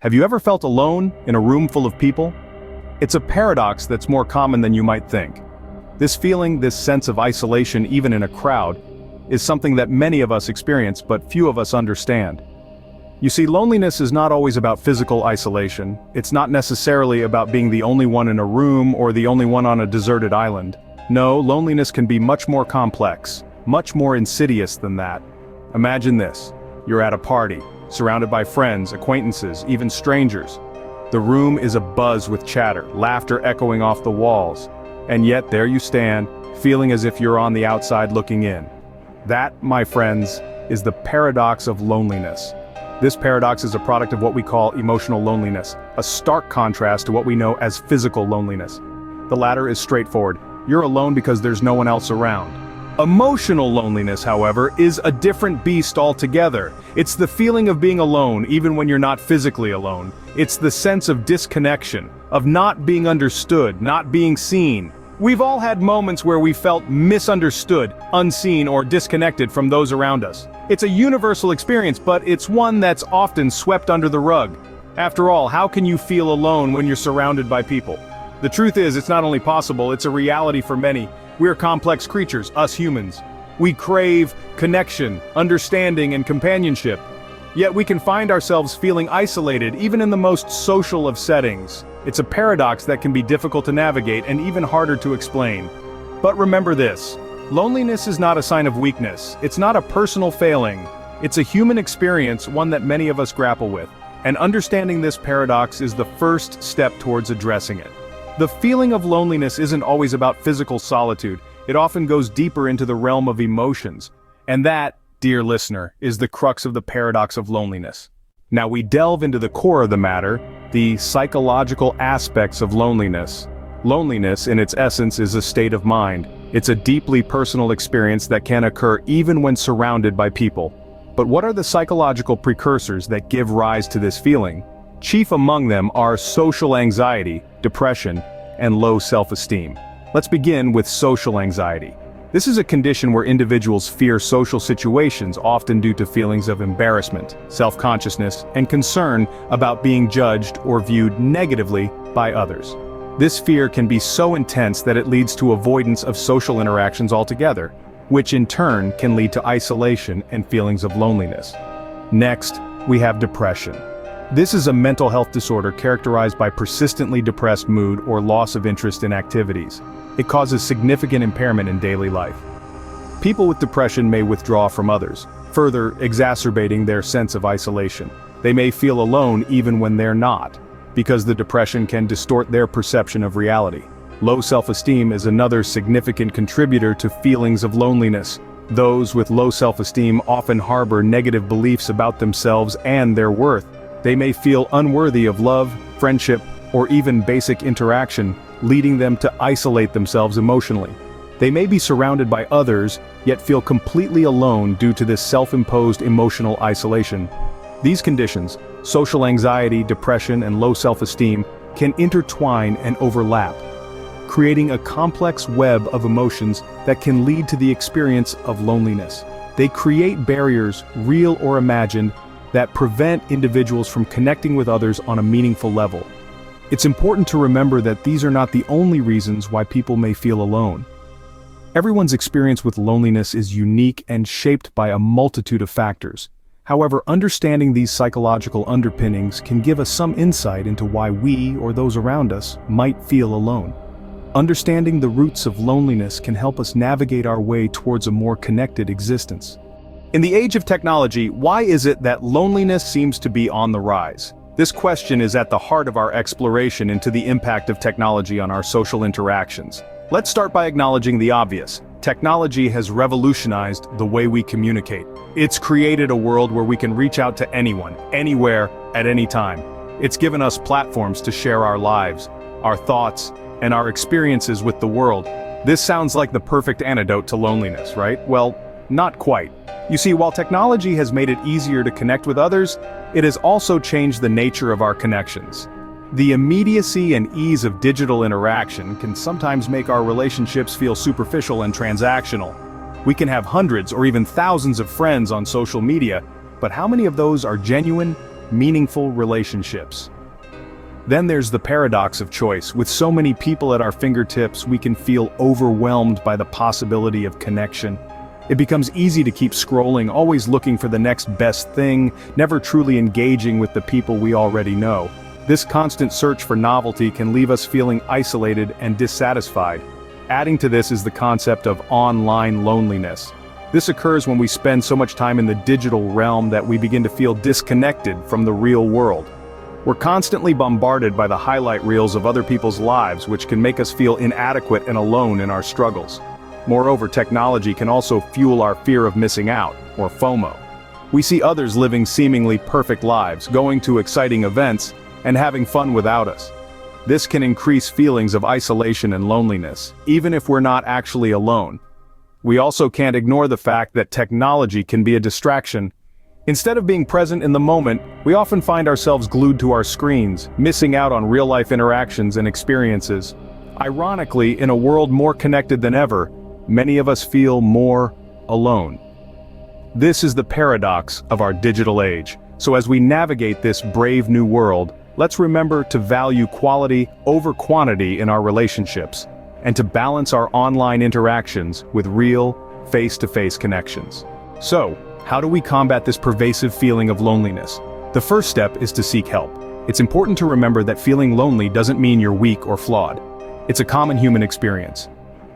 Have you ever felt alone in a room full of people? It's a paradox that's more common than you might think. This feeling, this sense of isolation even in a crowd, is something that many of us experience but few of us understand. You see, loneliness is not always about physical isolation. It's not necessarily about being the only one in a room or the only one on a deserted island. No, loneliness can be much more complex, much more insidious than that. Imagine this. You're at a party, surrounded by friends, acquaintances, even strangers. The room is abuzz with chatter, laughter echoing off the walls. And yet there you stand, feeling as if you're on the outside looking in. That, my friends, is the paradox of loneliness. This paradox is a product of what we call emotional loneliness, a stark contrast to what we know as physical loneliness. The latter is straightforward. You're alone because there's no one else around. Emotional loneliness, however, is a different beast altogether. It's the feeling of being alone even when you're not physically alone. It's the sense of disconnection, of not being understood, not being seen. We've all had moments where we felt misunderstood, unseen, or disconnected from those around us. It's a universal experience, but it's one that's often swept under the rug. After all, how can you feel alone when you're surrounded by people? The truth is, it's not only possible, it's a reality for many. We're complex creatures, us humans. We crave connection, understanding, and companionship. Yet we can find ourselves feeling isolated even in the most social of settings. It's a paradox that can be difficult to navigate and even harder to explain. But remember this, loneliness is not a sign of weakness. It's not a personal failing. It's a human experience, one that many of us grapple with. And understanding this paradox is the first step towards addressing it. The feeling of loneliness isn't always about physical solitude. It often goes deeper into the realm of emotions. And that, dear listener, is the crux of the paradox of loneliness. Now we delve into the core of the matter, the psychological aspects of loneliness. Loneliness, in its essence, is a state of mind. It's a deeply personal experience that can occur even when surrounded by people. But what are the psychological precursors that give rise to this feeling? Chief among them are social anxiety, depression, and low self-esteem. Let's begin with social anxiety. This is a condition where individuals fear social situations, often due to feelings of embarrassment, self-consciousness, and concern about being judged or viewed negatively by others. This fear can be so intense that it leads to avoidance of social interactions altogether, which in turn can lead to isolation and feelings of loneliness. Next, we have depression. This is a mental health disorder characterized by persistently depressed mood or loss of interest in activities. It causes significant impairment in daily life. People with depression may withdraw from others, further exacerbating their sense of isolation. They may feel alone even when they're not, because the depression can distort their perception of reality. Low self-esteem is another significant contributor to feelings of loneliness. Those with low self-esteem often harbor negative beliefs about themselves and their worth. They may feel unworthy of love, friendship, or even basic interaction, leading them to isolate themselves emotionally. They may be surrounded by others, yet feel completely alone due to this self-imposed emotional isolation. These conditions, social anxiety, depression, and low self-esteem, can intertwine and overlap, creating a complex web of emotions that can lead to the experience of loneliness. They create barriers, real or imagined, that prevent individuals from connecting with others on a meaningful level. It's important to remember that these are not the only reasons why people may feel alone. Everyone's experience with loneliness is unique and shaped by a multitude of factors. However, understanding these psychological underpinnings can give us some insight into why we, or those around us, might feel alone. Understanding the roots of loneliness can help us navigate our way towards a more connected existence. In the age of technology, why is it that loneliness seems to be on the rise? This question is at the heart of our exploration into the impact of technology on our social interactions. Let's start by acknowledging the obvious. Technology has revolutionized the way we communicate. It's created a world where we can reach out to anyone, anywhere, at any time. It's given us platforms to share our lives, our thoughts, and our experiences with the world. This sounds like the perfect antidote to loneliness, right? Well, not quite. You see, while technology has made it easier to connect with others, it has also changed the nature of our connections. The immediacy and ease of digital interaction can sometimes make our relationships feel superficial and transactional. We can have hundreds or even thousands of friends on social media, but how many of those are genuine, meaningful relationships. Then there's the paradox of choice. With so many people at our fingertips, we can feel overwhelmed by the possibility of connection. It becomes easy to keep scrolling, always looking for the next best thing, never truly engaging with the people we already know. This constant search for novelty can leave us feeling isolated and dissatisfied. Adding to this is the concept of online loneliness. This occurs when we spend so much time in the digital realm that we begin to feel disconnected from the real world. We're constantly bombarded by the highlight reels of other people's lives, which can make us feel inadequate and alone in our struggles. Moreover, technology can also fuel our fear of missing out, or FOMO. We see others living seemingly perfect lives, going to exciting events, and having fun without us. This can increase feelings of isolation and loneliness, even if we're not actually alone. We also can't ignore the fact that technology can be a distraction. Instead of being present in the moment, we often find ourselves glued to our screens, missing out on real-life interactions and experiences. Ironically, in a world more connected than ever, many of us feel more alone. This is the paradox of our digital age. So as we navigate this brave new world, let's remember to value quality over quantity in our relationships, and to balance our online interactions with real, face-to-face connections. So, how do we combat this pervasive feeling of loneliness? The first step is to seek help. It's important to remember that feeling lonely doesn't mean you're weak or flawed. It's a common human experience.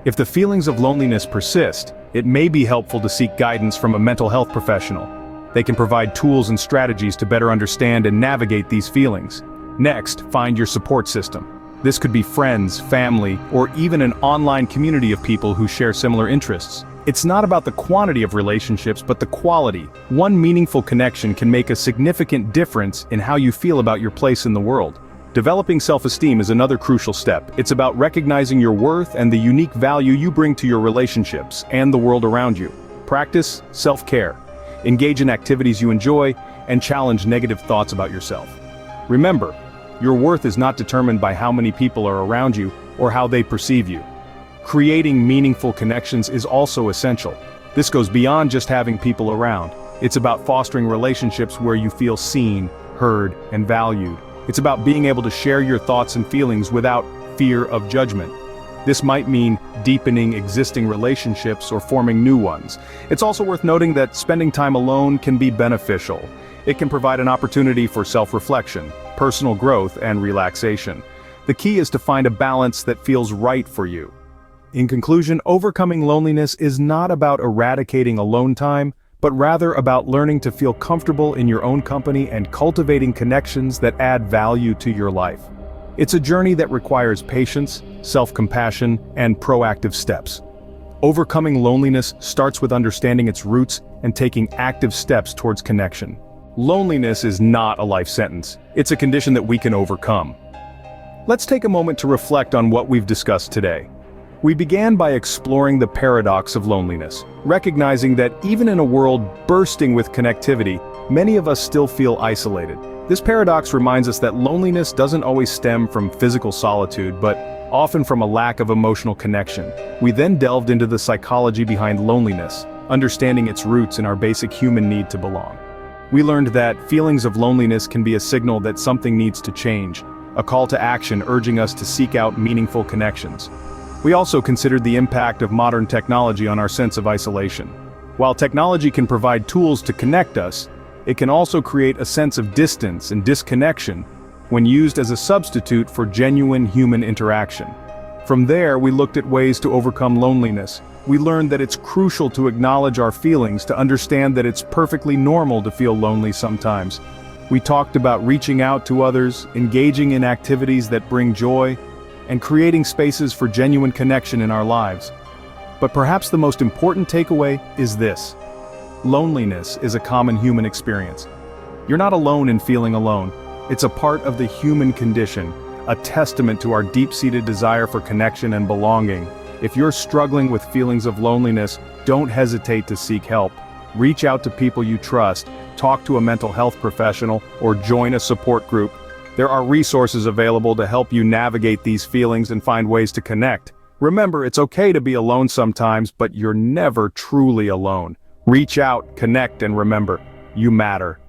If the feelings of loneliness persist, it may be helpful to seek guidance from a mental health professional. They can provide tools and strategies to better understand and navigate these feelings. Next, find your support system. This could be friends, family, or even an online community of people who share similar interests. It's not about the quantity of relationships, but the quality. One meaningful connection can make a significant difference in how you feel about your place in the world. Developing self-esteem is another crucial step. It's about recognizing your worth and the unique value you bring to your relationships and the world around you. Practice self-care. Engage in activities you enjoy, and challenge negative thoughts about yourself. Remember, your worth is not determined by how many people are around you or how they perceive you. Creating meaningful connections is also essential. This goes beyond just having people around. It's about fostering relationships where you feel seen, heard, and valued. It's about being able to share your thoughts and feelings without fear of judgment. This might mean deepening existing relationships or forming new ones. It's also worth noting that spending time alone can be beneficial. It can provide an opportunity for self-reflection, personal growth, and relaxation. The key is to find a balance that feels right for you. In conclusion, overcoming loneliness is not about eradicating alone time, but rather about learning to feel comfortable in your own company and cultivating connections that add value to your life. It's a journey that requires patience, self-compassion, and proactive steps. Overcoming loneliness starts with understanding its roots and taking active steps towards connection. Loneliness is not a life sentence. It's a condition that we can overcome. Let's take a moment to reflect on what we've discussed today. We began by exploring the paradox of loneliness, recognizing that even in a world bursting with connectivity, many of us still feel isolated. This paradox reminds us that loneliness doesn't always stem from physical solitude, but often from a lack of emotional connection. We then delved into the psychology behind loneliness, understanding its roots in our basic human need to belong. We learned that feelings of loneliness can be a signal that something needs to change, a call to action urging us to seek out meaningful connections. We also considered the impact of modern technology on our sense of isolation. While technology can provide tools to connect us, it can also create a sense of distance and disconnection when used as a substitute for genuine human interaction. From there, we looked at ways to overcome loneliness. We learned that it's crucial to acknowledge our feelings, to understand that it's perfectly normal to feel lonely sometimes. We talked about reaching out to others, engaging in activities that bring joy, and creating spaces for genuine connection in our lives. But perhaps the most important takeaway is this: loneliness is a common human experience. You're not alone in feeling alone. It's a part of the human condition, a testament to our deep-seated desire for connection and belonging. If you're struggling with feelings of loneliness, don't hesitate to seek help. Reach out to people you trust, talk to a mental health professional, or join a support group. There are resources available to help you navigate these feelings and find ways to connect. Remember, it's okay to be alone sometimes, but you're never truly alone. Reach out, connect, and remember, you matter.